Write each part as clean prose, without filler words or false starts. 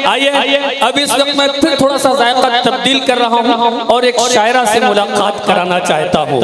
आइए अब इस वक्त मैं फिर थोड़ा सा जायका तब्दील कर रहा हूँ और एक शायरा से मुलाकात कराना चाहता हूँ।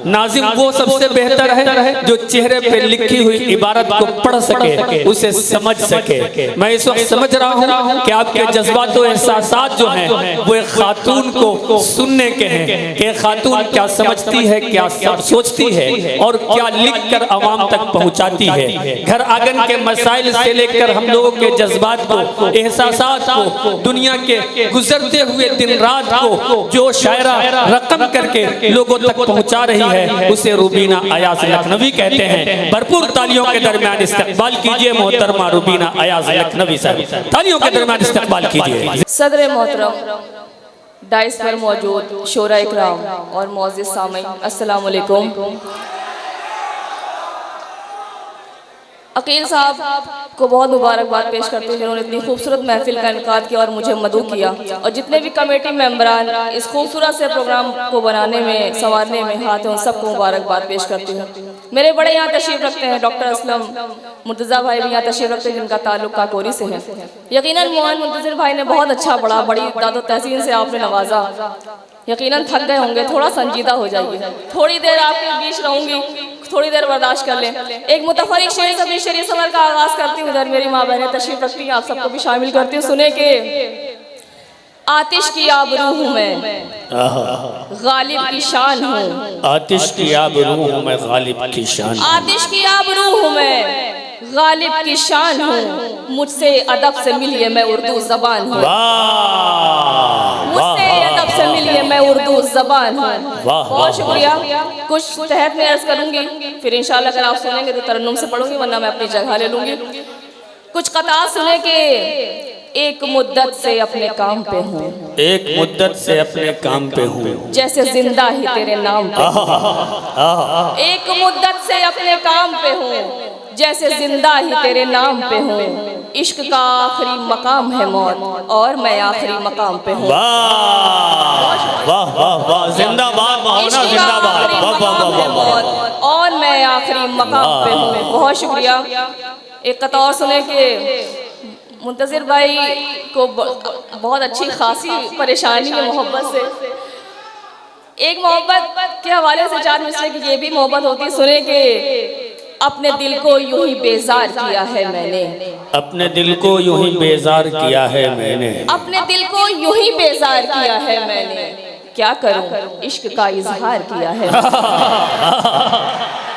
नाज़िम वो सबसे बेहतर है जो चेहरे पे लिखी हुई इबारत को पढ़ सके, उसे समझ सके। मैं इस वक्त समझ रहा हूँ कि आपके जज्बात और एहसासात जो हैं वो एक खातून को सुनने के हैं कि खातून क्या समझती है, क्या सोचती है और क्या लिख कर आवाम तक पहुँचाती है। घर आंगन के मसाइल से लेकर हम लोगों के जज्बात को, एहसासात को, दुनिया के गुजरते हुए दिन रात को जो शायरा रकम करके लोगों तक पहुंचा रही है उसे रुबीना अयाज लखनवी कहते हैं। भरपूर तालियों के दरमियान इस्तकबाल कीजिए मोहतरमा रुबीना अयाज लखनवी साहब। तालियों के दरमियान इस्तकबाल कीजिए। सदर मोहतरम, डाइस पर मौजूद शोरा इकराम और मौजूद सामीन, अस्सलाम वालेकुम। अकील साहब को बहुत मुबारकबाद पेश करते हैं जिन्होंने इतनी खूबसूरत महफिल का इनकाद किया और मुझे मदऊ किया, और जितने भी कमेटी मेंबरान इस खूबसूरत से प्रोग्राम को बनाने में, संवारने में हाथ हैं, उन सबको मुबारकबाद पेश करती हूँ। मेरे बड़े यहाँ तशरीफ रखते हैं डॉक्टर असलम मुर्तज़ा भाई भी यहाँ तशरीफ रखते हैं जिनका ताल्लुक काकोरी से है। यकीनन मोहन मुंतज़िर भाई ने बहुत अच्छा पढ़ा, बड़ी दादो तहसीन से आपने नवाजा। यकीनन थक गए होंगे, थोड़ा संजीदा हो जाइए। थोड़ी देर आपके बीच रहूँगी, थोड़ी देर बर्दाश्त कर लें। एक मुतफरिक शेर अपनी शरीय सफर का आगाज करती हूँ। उधर मेरी माँ बहनें तशरीफ रखती हैं, आप सबको भी शामिल करती हूँ। सुने के आतिश की आबरू हूँ मैं, गालिब की शान हूँ। आतिश की आबरू हूँ मैं, गालिब की शान। आतिश की आबरू हूँ मैं, गालिब की शान हूँ। मुझसे अदब से मिलिए मैं उर्दू जबान हूँ। मुझसे अदब से मिलिए मैं उर्दू जबान हूँ। बहुत शुक्रिया। कुछ तहत में अर्ज करूंगी, फिर इंशाल्लाह अगर आप सुनेंगे तो तरन्नुम से पढ़ूंगी, वरना मैं अपनी जगह ले लूंगी। कुछ कतार सुने के एक मुद्दत से अपने काम पे हूँ, एक मुद्दत से अपने काम पे हूँ, जैसे जिंदा ही तेरे नाम पे। एक मुद्दत से अपने काम पे हूँ, जैसे जिंदा ही तेरे नाम पे हूँ। इश्क का आखिरी मकाम है मौत, और मैं आखिरी मकाम पे हूँ। वाह वाह वाह, जिंदाबाद मौलाना, जिंदाबाद। वाह वाह वाह वाह, और मैं आखिरी मकाम पे हूँ। बहुत शुक्रिया। एक कतौर सुने के मुंतज़िर भाई को बहुत अच्छी खासी परेशानी है मोहब्बत से। एक मोहब्बत के हवाले से चार मिसरे की ये भी मोहब्बत होती है। सुने के अपने दिल को यूं ही बेजार किया है मैंने, अपने दिल को यूं ही बेजार किया है मैंने, अपने दिल को यूं ही बेजार किया है मैंने। क्या करूं, इश्क का इजहार किया है।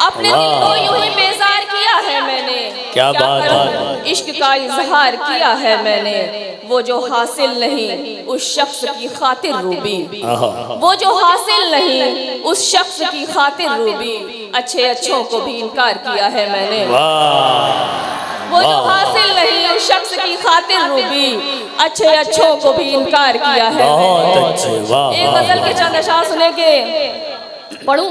अपने दिल को यूं ही बेजार किया है मैंने। क्या बात है। इश्क का इजहार किया है मैंने, वो जो हासिल नहीं उस शख्स की खातिर रूबी, वो जो हासिल नहीं उस शख्स की खातिर रूबी। अच्छे अच्छों को भी इनकार किया है मैंने। वो जो हासिल नहीं उस शख्स की खातिर रूबी, अच्छे अच्छों को भी इनकार किया है मैंने। एक गजल के चंद अशार सुने के पढ़ूं।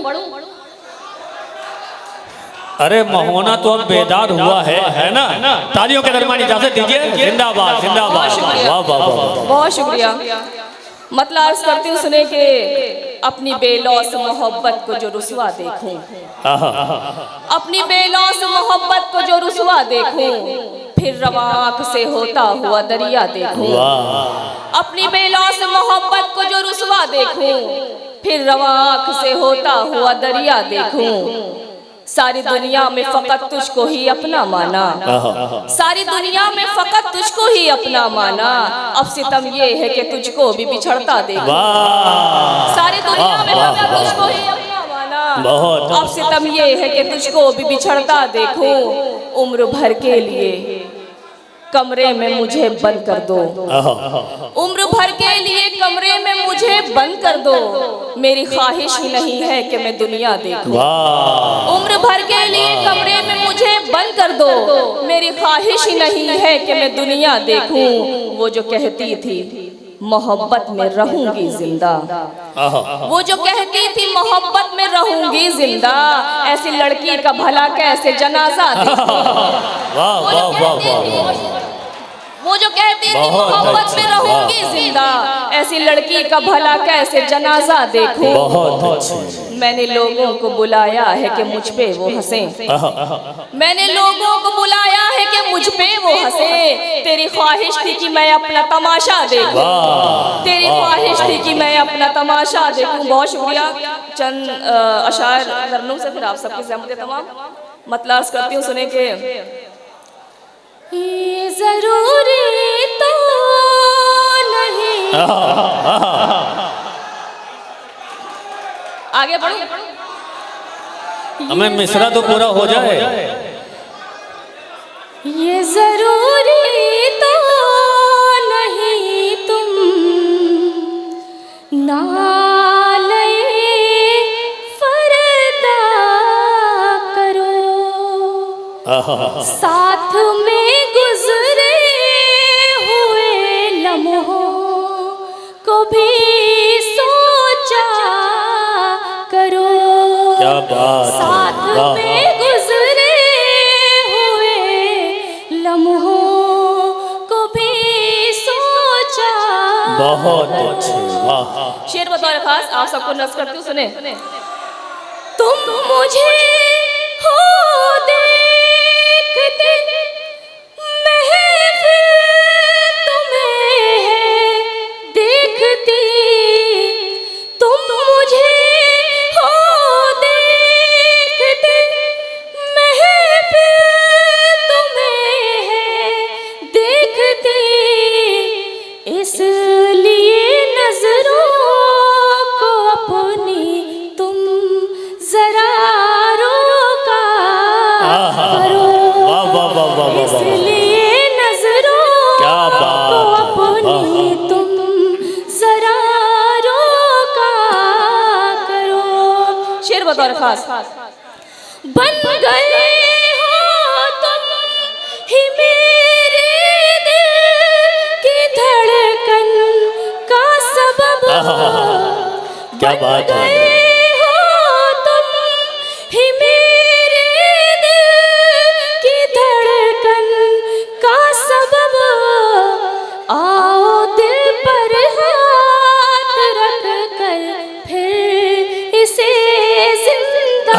अरे महोना तो अब बेदार हुआ है ना? तालियों के दरमियान इजाजत दीजिए। जिंदाबाद जिंदाबाद। वाह वाह वाह, बहुत शुक्रिया। मतलब अर्ज करती हूँ सुने के अपनी बेलौस मोहब्बत को जो रुसवा देखूं, अपनी बेलौस मोहब्बत को जो रुसवा देखूं, फिर रवाक से होता हुआ दरिया देखूं। अपनी बेलौस मोहब्बत को जो रुसवा देखूं, फिर रवाक से होता हुआ दरिया देखूं। सारी दुनिया में फकत तुझको ही अपना माना, सारी दुनिया में फकत तुझको ही अपना माना। अब सितम ये है कि तुझको भी बिछड़ता देखूं। सारी दुनिया में फकत तुझको ही अपना माना, अब सितम ये है कि तुझको भी बिछड़ता देखूं। उम्र भर के लिए कमरे में मुझे बंद कर दो, उम्र भर के लिए कमरे में मुझे बंद कर दो। मेरी ख्वाहिश ही नहीं है कि मैं दुनिया देखूं। उम्र भर के लिए कमरे में मुझे बंद कर दो, मेरी ख्वाहिश ही नहीं है कि मैं दुनिया देखूं। वो जो कहती थी मोहब्बत में रहूंगी जिंदा, वो जो कहती थी मोहब्बत में रहूंगी जिंदा, ऐसी लड़की का भला कैसे जनाजा देखूं। वो जो कहती थी बहुत मोहब्बत अच्छी, में रहूंगी वाह। जिंदा, ऐसी लड़की का भला कैसे जनाजा देखूं। बहुत अच्छी। मैंने लोगों को बुलाया है कि मुझ पे वो हंसे, मैंने लोगों को बुलाया है कि मुझ पे वो हंसे। तेरी ख्वाहिश थी कि मैं अपना तमाशा देखूं, तेरी ख्वाहिश थी कि मैं अपना तमाशा देखूं। बहुत शुक्रिया। चंद अशार नरनों से फिर आप सबकी ज़हमत तमाम मतलब अर्ज़ करती हूँ, सुने के ये जरूरी तो नहीं। आगे बढ़ो, हमें मिसरा तो पूरा हो जाए। ये जरूरी तो नहीं तुम नाले फरदा करो, साथ में गुजरे हुए लम्हों को भी सोचा करो। क्या बात, साथ वाह, में गुजरे हुए लम्हों को भी सोचा। बहुत अच्छे, वाह। शेर बतौर खास आप सबको नज़ करती हूँ, सुने। तुम मुझे हो देखते महफिल तुम्हें है देखती, तुम मुझे हो देखते महफिल तुम्हें है देखती, इसलिए नजरों को अपनी तुम जरा रोका करो। वाह वाह वाह वाह वाह। इसलिए नजरों क्या बात, को अपनी तुम जरा रोका करो। शेर बतौर खास, बन गए हो तुम ही मेरे दिल की धड़कन का सबब। क्या बात है। गए हो तुम ही मेरे दिल की धड़कन का सबब। आओ दिल पर हाथ रख कर फिर इसे जिंदा,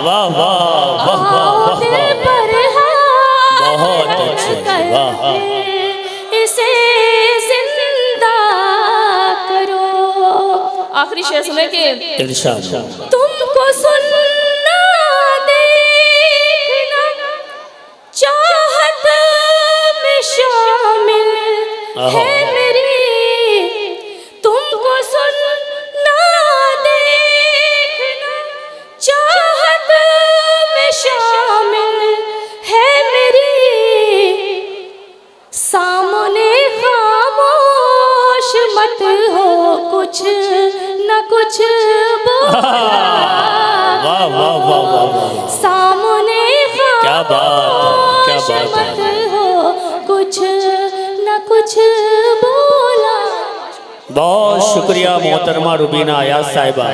वाह वाह वाह आओ दिल पर हाथ बहुत रख अच्छे, कर वाह। फिर इसे जिंदा करो। आखिरी शेर सुने के इरशाद। तुमको सुनना देखना चाहत में शामिल है मेरी, तुमको सुनना देखना चाहत में शामिल है मेरी। सामने खामोश मत हो, कुछ न कुछ बोलना। वाह वाह वाह वाह वाह। सामने क्या बात है, क्या खामोश बात है। मत हो, कुछ न कुछ बोला। बहुत शुक्रिया मोहतरमा रुबीना आयाज साहिबा।